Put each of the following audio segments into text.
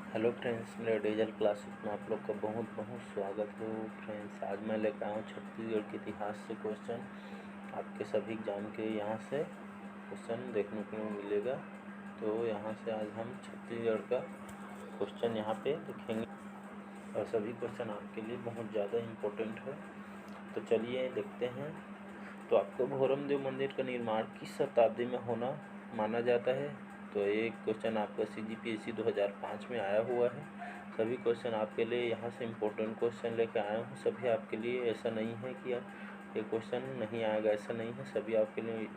Hello friends, मेरे diesel classes में आप लोग का बहुत बहुत स्वागत हो। फ्रेंड्स, आज मैं लेकर आया हूँ छत्तीसगढ़ के इतिहास से क्वेश्चन। आपके सभी एग्जाम के यहाँ से क्वेश्चन देखने को मिलेगा। तो यहाँ से आज हम छत्तीसगढ़ का क्वेश्चन यहाँ पे देखेंगे और सभी क्वेश्चन आपके लिए बहुत ज़्यादा इम्पोर्टेंट है। तो चलिए देखते हैं। तो आपको भोरमदेव मंदिर का निर्माण किस शताब्दी में होना माना जाता है? तो एक क्वेश्चन आपका CGPSC 2005 में आया हुआ है। सभी क्वेश्चन आपके लिए यहाँ से इम्पोर्टेंट क्वेश्चन लेकर आया हूँ। सभी आपके लिए, ऐसा नहीं है कि ये क्वेश्चन नहीं आएगा, ऐसा नहीं है। सभी आपके लिए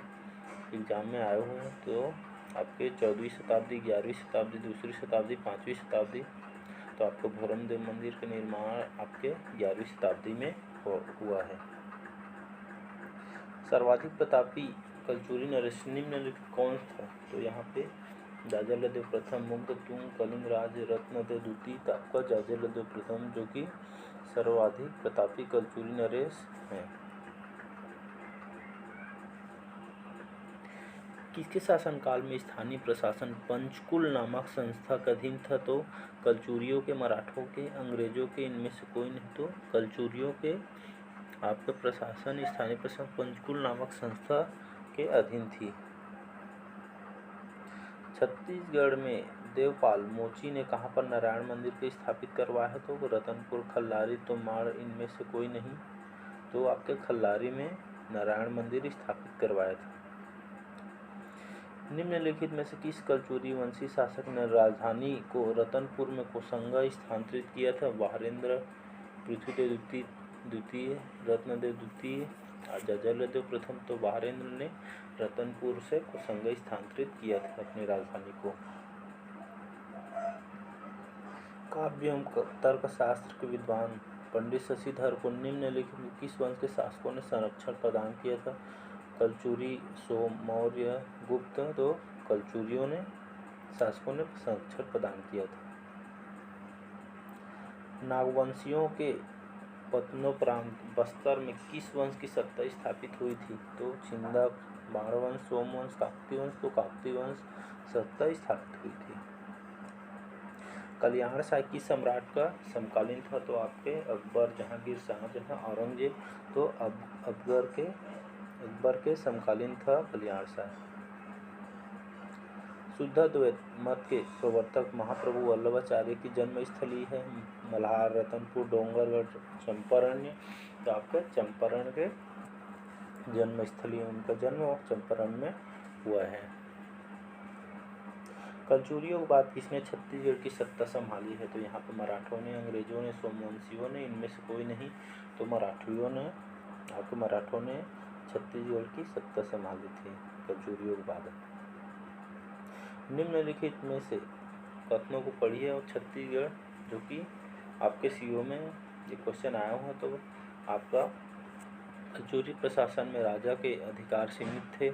एग्ज़ाम में आए हुए हैं। तो आपके 14वीं शताब्दी, 11वीं शताब्दी, दूसरी शताब्दी, 5वीं शताब्दी। तो आपको भोरमदेव मंदिर का निर्माण आपके 11वीं शताब्दी में हुआ है। सर्वाधिक प्रतापी कलचुरी नरेश निम्नलिखित कौन था? तो यहाँ पे जाजलदेव प्रथम, मुग्धतुंग, कलिंगराज, रत्नदेव द्वितीय। तो आपका जाजलदेव प्रथम जो कि सर्वाधिक प्रतापी कलचुरी नरेश हैं। किसके शासनकाल में स्थानीय प्रशासन पंचकुल नामक संस्था का अधीन था? तो कलचुरियों के, मराठों के, अंग्रेजों के, इनमें से कोई नहीं। तो कलचुरियों के आपका प्रशासन, स्थानीय प्रशासन पंचकुल नामक संस्था के अधीन थी। छत्तीसगढ़ में देवपाल मोची ने कहाँ पर नारायण मंदिर को स्थापित करवाया है? तो रतनपुर, खल्लारी, तोमाड़, इनमें से कोई नहीं। तो आपके खल्लारी में नारायण मंदिर स्थापित करवाया था। निम्नलिखित में से किस कलचुरी वंशी शासक ने राजधानी को रतनपुर में कोसंगा स्थानांतरित किया था? वाहरेंद्र, पृथ्वीदेव द्वितीय, रत्नदेव द्वितीय, जाजलदेव प्रथम। तो वाहरेंद्र ने रतनपुर से कोसंगा स्थानांतरित किया था अपनी राजधानी को। काव्य एवं तर्कशास्त्र के विद्वान पंडित शशिधर को निम्नलिखित में किस वंश के शासकों ने संरक्षण प्रदान किया था? कलचुरी, सोम, मौर्य, गुप्त। तो कलचुरियों ने शासकों ने संरक्षण प्रदान किया था। नागवंशियों के पतनोपरांत बस्तर में किस वंश की सत्ता स्थापित हुई थी? तो छिंदक, बाणवंश, सोमवंश, काकतीय वंश। तो काकतीय वंश सत्ता स्थापित हुई थी। कल्याण शाही किस सम्राट का समकालीन था? तो आपके अकबर, जहांगीर, शाहजहां, औरंगजेब। तो अकबर के समकालीन था कल्याण शाह। शुद्ध द्वैत मत के प्रवर्तक महाप्रभु वल्लभाचार्य की जन्मस्थली है मल्हार, रतनपुर, डोंगरगढ़, चंपारण्य। तो आपका चंपारण के जन्मस्थली, उनका जन्म चंपारण में हुआ है। कलचुरियों के बाद किसने छत्तीसगढ़ की सत्ता संभाली है? तो यहाँ पे मराठों ने, अंग्रेजों ने, सोमवंशियों ने, इनमें से कोई नहीं। तो मराठों ने छत्तीसगढ़ की सत्ता संभाली थी कलचुरियों के बाद। निम्नलिखित में से कथनों को पढ़िए और छत्तीसगढ़, जो कि आपके CO में ये क्वेश्चन आया हुआ। तो आपका कलचुरी प्रशासन में राजा के अधिकार सीमित थे।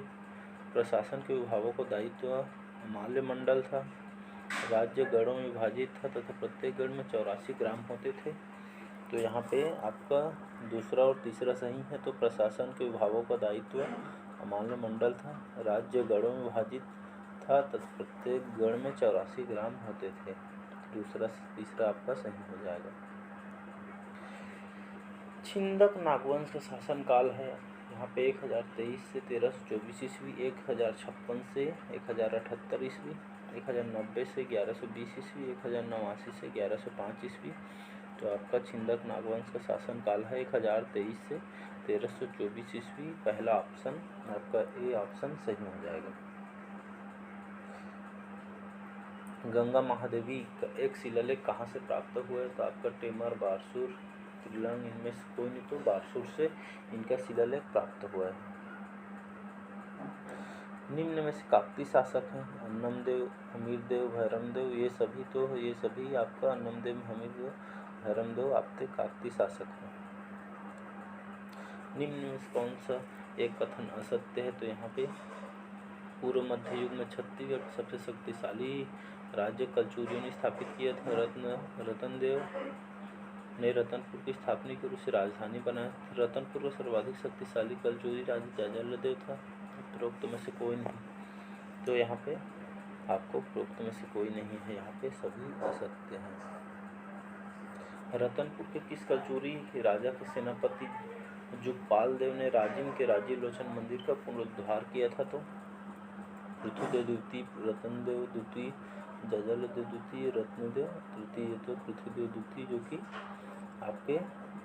प्रशासन के विभागों को दायित्व माल्य मंडल था। राज्य गढ़ों में विभाजित था तथा प्रत्येक गढ़ में 84 ग्राम होते थे। तो यहाँ पे आपका दूसरा और तीसरा सही है। तो प्रशासन के विभागों का दायित्व माल्य मंडल था, राज्य गढ़ों में विभाजित था तथा प्रत्येक गढ़ में 84 ग्राम होते थे। दूसरा तीसरा आपका सही हो जाएगा। छिंदक नागवंश का शासनकाल है यहाँ पे 1023 से 1324 ईस्वी, 1056 से 1078 ईस्वी, 1090 से 1120 ईस्वी, 1089 से 1105 ईस्वी। तो आपका छिंदक नागवंश का शासनकाल है 1023 से 1324 ईस्वी। पहला ऑप्शन आपका ए ऑप्शन सही हो जाएगा। गंगा महादेवी का एक शिलालेख कहाँ से प्राप्त हुआ है? तो आपका टेमर, बारसूर, त्रिलंग, इनमें से कोई नहीं। तो बारसूर से इनका शिलालेख प्राप्त हुआ है। निम्न में से काकतीय शासक हैं अन्नमदेव, हमीरदेव, भैरमदेव। ये सभी आपका अन्नमदेव, हमीरदेव, भैरमदेव आपके काकतीय शासक हैं। निम्न में से कौन सा एक कथन असत्य है? तो यहाँ पे पूर्व मध्य युग में छत्तीसगढ़ सबसे शक्तिशाली राज्य कलचुरियों ने स्थापित किया था। रतनदेव ने रतनपुर की स्थापना की उसे राजधानी बनाया। रतनपुर का सर्वाधिक शक्तिशाली कलचुरी राज्य जाजलदेव था। उपरोक्त में से कोई नहीं। तो यहाँ पे आपको उपरोक्त में से कोई नहीं है, यहाँ पे सभी असत्य हैं। रतनपुर के किस कलचुरी राजा के सेनापति जुगपाल देव ने राजिम के राजीलोचन मंदिर का पुनरुद्धार किया था? तो पृथ्वीदेव द्वितीय, रतनदेव द्वितीय, जजलदेव द्वितीय, रत्नदेव तृतीय। तो पृथ्वीदेव द्वितीय जो कि आपके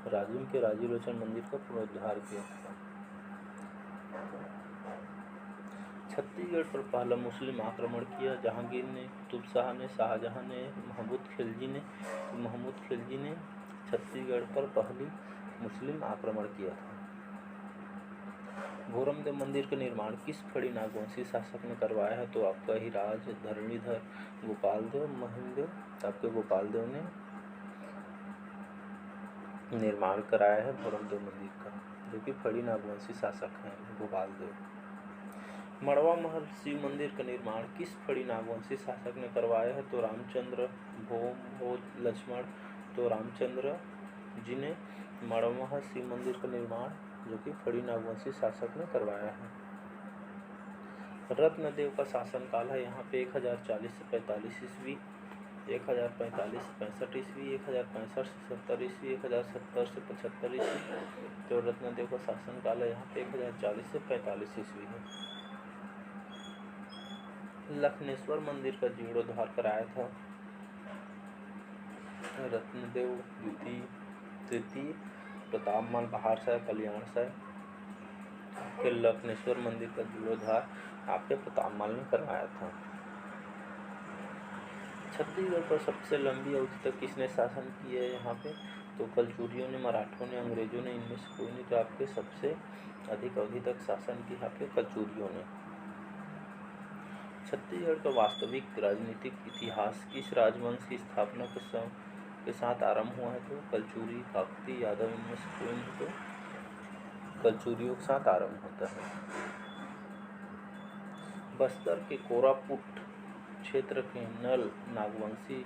राजिम के राजीलोचन मंदिर का पुनरुद्धार किया था। छत्तीसगढ़ पर पहला मुस्लिम आक्रमण किया जहांगीर ने, कुतुब शाह ने, शाहजहां ने, महमूद खिलजी ने। महमूद खिलजी ने छत्तीसगढ़ पर पहली मुस्लिम आक्रमण किया था। भोरमदेव मंदिर का निर्माण किस फड़ी नागवंशी शासक ने करवाया है? तो आपका हिराज, धरणीधर, गोपालदेव, महिमदेव। आपके गोपालदेव ने निर्माण कराया है भोरमदेव मंदिर का, जो कि फड़ी नागवंशी शासक हैं गोपालदेव। मड़वा महल शिव मंदिर का निर्माण किस फड़ी नागवंशी शासक ने करवाया है? तो रामचंद्र, भोम, भोज, लक्ष्मण। तो रामचंद्र जी ने मड़वा महल शिव मंदिर का निर्माण जो कि फड़ी नागवंशी शासक ने करवाया है। रत्नदेव का शासनकाल है यहाँ पे 1040 से 45 ईस्वी, 1045 से 65 ईस्वी, 1065 से 70 ईस्वी, 1070 से 75 ईस्वी। तो रत्नदेव का शासनकाल है यहाँ पे 1040 से 45 ईस्वी है। लखनेश्वर मंदिर का जीर्णोद्धार कराया था रत्नदेव द्वितीय, तृतीय, प्रतापमल, बहार शाह, कल्याण शाह। के लखनेश्वर मंदिर का जीर्णोद्धार आपके प्रतापमल ने करवाया था। छत्तीसगढ़ पर सबसे लंबी अवधि तक किसने शासन किया है यहाँ पे? तो कलचुरियों ने, मराठों ने, अंग्रेजों ने, इनमें से कोई नहीं। तो आपके सबसे अधिक अवधि तक शासन किया आपके कलचुरियों ने। छत्तीसगढ़ का वास्तविक राजनीतिक इतिहास किस राजवंश की स्थापना के साथ आरंभ हुआ है? तो कलचुरी, काकती, यादव, इनमें से कोई नहीं। तो कलचुरियों के साथ आरंभ होता है। बस्तर के कोरापुट क्षेत्र के नल नागवंशी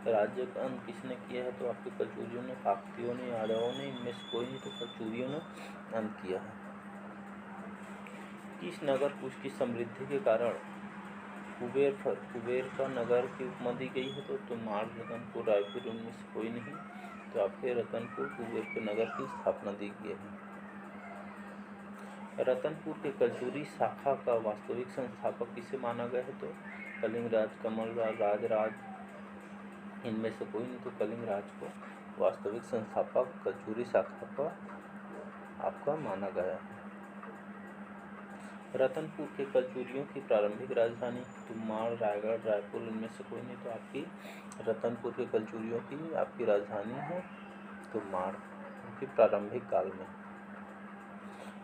राज्य का अंत किसने किया है? तो आपके कलचुरियों ने, काकतियों ने, यादवों ने, इनमें से कोई नहीं। तो कलचुरियों ने अंत किया है। किस नगर कुश की समृद्धि के कारण कुबेर का नगर की उपमा दी गई है? तो माड़, रतनपुर, रायपुर, इनमें से कोई नहीं। तो आपके रतनपुर कुबेर के नगर की स्थापना दी गई है। रतनपुर के कलचुरी शाखा का वास्तविक संस्थापक किसे माना गया है? तो कलिंगराज, कमलराज, राजराज, इनमें से कोई नहीं। तो कलिंगराज को वास्तविक संस्थापक कलचुरी शाखा का आपका माना गया है। रतनपुर के कलचुरियों की प्रारंभिक राजधानी तुमाड़, रायगढ़, रायपुर, इनमें से कोई नहीं। तो आपकी रतनपुर के कलचुरियों की आपकी राजधानी है तुमाड़ की प्रारंभिक काल में।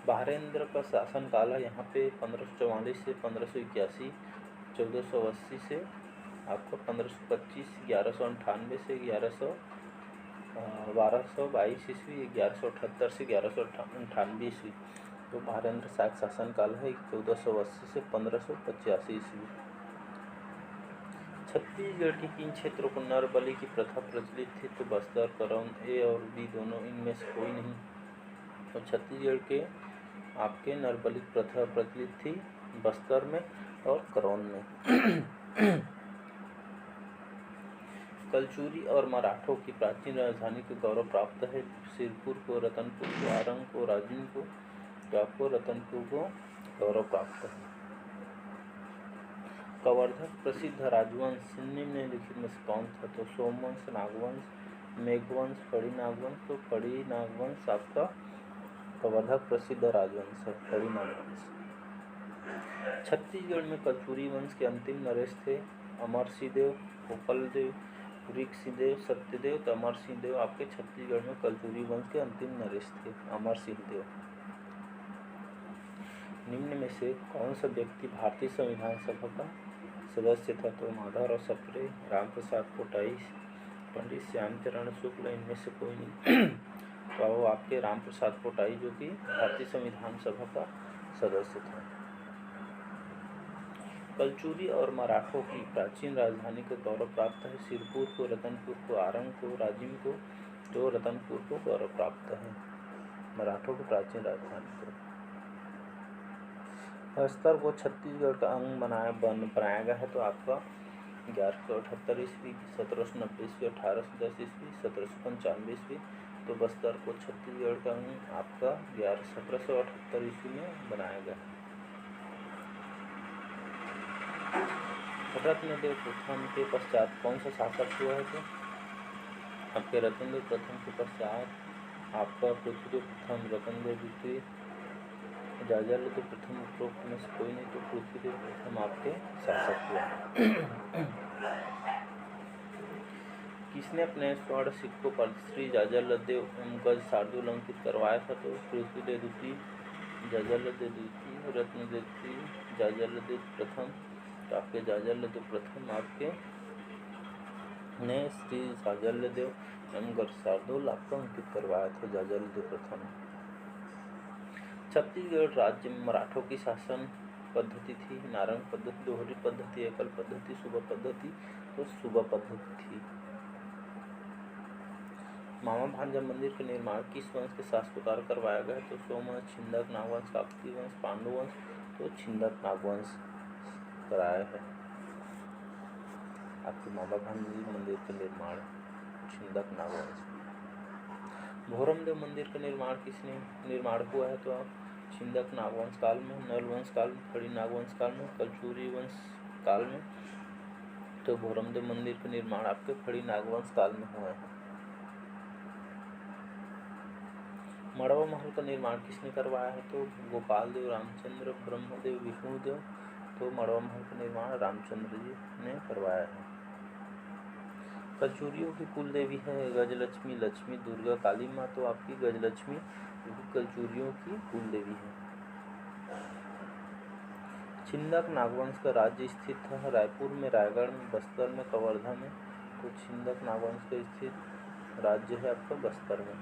बहारेंद्र का शासनकाल है यहाँ पे 1544 से 1581, 1480 से आपका 1525, 1198 से 1222 ईस्वी, 1178 से 1198 ईस्वी। तो बहारेंद्र शाह शासनकाल है 1480 से 1585 ईस्वी। छत्तीसगढ़ के किन क्षेत्रों को नर बलि की प्रथा प्रचलित थी? तो बस्तर, करौंद, ए और बी दोनों, इनमें से कोई नहीं। तो छत्तीसगढ़ के आपके नर बलि प्रथा प्रचलित थी बस्तर में और करौंद में। कलचुरी और मराठों की प्राचीन राजधानी को गौरव प्राप्त है सिरपुर को, रतनपुर को, आरंग को, राजिम को। तो आपको रतनपुर को गौरव प्राप्त है। कवर्धक प्रसिद्ध राजवंश निम्नलिखित में से कौन था? तो सोमवंश, नागवंश, मेघवंश, फड़ी नागवंश। तो फड़ी नागवंश आपका कवर्धक प्रसिद्ध राजवंश है, फड़ी नागवंश। छत्तीसगढ़ में कलचुरी वंश के अंतिम नरेश थे अमरसिंह देव, गोपालदेव, ऋषिदेव देव, सत्यदेव। तो अमरसिंह देव आपके छत्तीसगढ़ में कलचुरी वंश के अंतिम नरेश थे, अमरसिंह देव। निम्न में से कौन सा व्यक्ति भारतीय संविधान सभा का सदस्य था? तो माधवराव सप्रे, रामप्रसाद कोटाई, पंडित श्यामचरण शुक्ल, इनमें से कोई नहीं। तो आपके रामप्रसाद कोटाई जो कि भारतीय संविधान सभा का सदस्य था। कलचुरी और मराठों की प्राचीन राजधानी का गौरव प्राप्त है सिरपुर को, रतनपुर को, आरंग को, राजिम को। तो रतनपुर को गौरव प्राप्त है मराठों की प्राचीन राजधानी को। बस्तर को छत्तीसगढ़ का अंग बनाया गया है तो आपका 1178 ईस्वी, 1790 ईस्वी, 1810 ईस्वी, 1795 ईस्वी। तो बस्तर को छत्तीसगढ़ का अंग आपका 1778 ईस्वी में बनाया गया। रत्नदेव प्रथम के पश्चात कौन सा शासक हुआ है? तो आपके रत्नदेव प्रथम के पश्चात आपका पृथ्वीदेव प्रथम, रत्नदेव द्वितीय, जाजालदेव प्रथम, उपरोक्त में से कोई नहीं तो पृथ्वीदेव प्रथम आपके शासक हुआ। किसने अपने स्वर्ण सिक्कों पर श्री जाजालदेव गज शार्दूल अंकित करवाया था? तो पृथ्वीदेव द्वितीय, जाजालदेव द्वितीय, रत्नदेव द्वितीय, जाजालदेव प्रथम। तो आपके जाजालदेव प्रथम आपके ने श्री जाजालदेव गज शार्दूल आपको अंकित करवाया था, जाजालदेव प्रथम। छत्तीसगढ़ राज्य में मराठों की शासन पद्धति थी, नारंग पद्धति, दोहरी पद्धति, एकल पद्धति, सूबा पद्धति। तो सूबा पद्धति थी। मामा भांजा मंदिर का निर्माण किस वंश के शासकों द्वारा करवाया गया? तो सोमवंश, छिंदक, नागवंश, काकतीय वंश, पांडु वंश। तो छिंदक नागवंश कराया है आपके मामा भांजा मंदिर का निर्माण, छिंदक नागवंश। भोरमदेव मंदिर का निर्माण हुआ है? तो छिंदक नागवंश काल में, नल वंश काल में, खड़ी नागवंश काल में, कलचुरी वंश काल में। तो भोरमदेव मंदिर का निर्माण आपके खड़ी नागवंश काल में हुआ है। मड़वा महल का निर्माण किसने करवाया है? तो गोपाल देव, रामचंद्र, ब्रह्मदेव, विष्णुदेव। तो मड़वा महल का निर्माण रामचंद्र जी ने करवाया है। कलचुरियों की कुल देवी है गजलक्ष्मी, लक्ष्मी, दुर्गा, काली माँ। तो आपकी गजलक्ष्मी कलचुरियों की कुल देवी है। छिंदक नागवंश का राज्य स्थित था रायपुर में, रायगढ़ में, बस्तर में, कवर्धा में। तो छिंदक नागवंश का स्थित राज्य है आपका बस्तर में।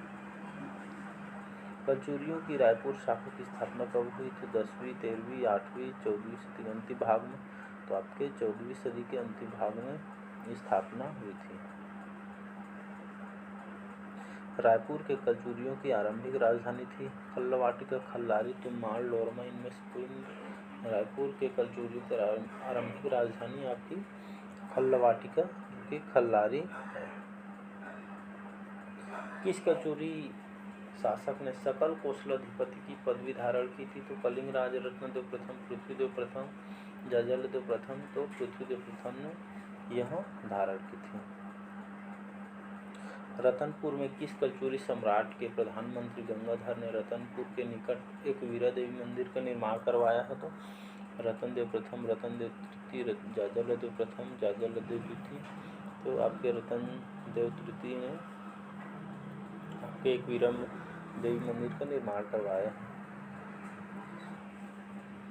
कलचुरियों की रायपुर शाखा की स्थापना कब हुई? तो 10वीं, 13वीं, 8वीं, 14वीं सदी के अंतिम भाग में। तो आपके 14वीं सदी के अंतिम भाग में स्थापना हुई थी। रायपुर के कलचुरियों की आरंभिक राजधानी थी खल्लावाटिका, खल्लारी, तुम्माड़, लोरमा। इनमें से कोई नहीं। रायपुर के कलचुरियों की आरंभिक राजधानी आपकी खल्लावाटिका की खल्लारी है। किस कलचुरी शासक ने सकल कौशलाधिपति की पदवी धारण की थी? तो कलिंग राज, रत्नदेव प्रथम, पृथ्वीदेव प्रथम, जाजालदेव प्रथम। तो पृथ्वीदेव प्रथम ने यह धारण की थी। रतनपुर में किस कलचुरी सम्राट के प्रधानमंत्री गंगाधर ने रतनपुर के निकट एक वीरा देवी मंदिर का निर्माण करवाया है? तो रतनदेव प्रथम, रतनदेव तृतीय, जाजालदेव प्रथम, जाजालदेव द्वितीय। तो आपके रतनदेव तृतीय ने आपके एक वीरा देवी मंदिर का निर्माण करवाया है।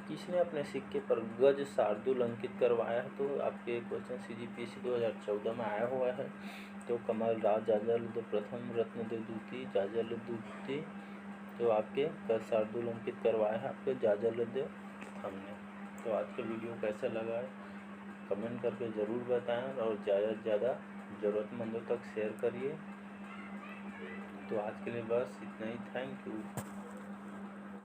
किसने अपने सिक्के पर गज शार्दूल अंकित करवाया है? तो आपके क्वेश्चन CGPSC 2014 में आया हुआ है। तो कमल राज, जाजालदेव प्रथम, रत्नदेव द्वितीय, जाजालदेव द्वितीय। तो आपके गज शार्दूल अंकित करवाया है आपके जाजालदेव प्रथम ने। तो आज का वीडियो कैसा लगा है कमेंट करके ज़रूर बताएं और ज़्यादा से ज़्यादा ज़रूरतमंदों तक शेयर करिए। तो आज के लिए बस इतना ही। Thank you.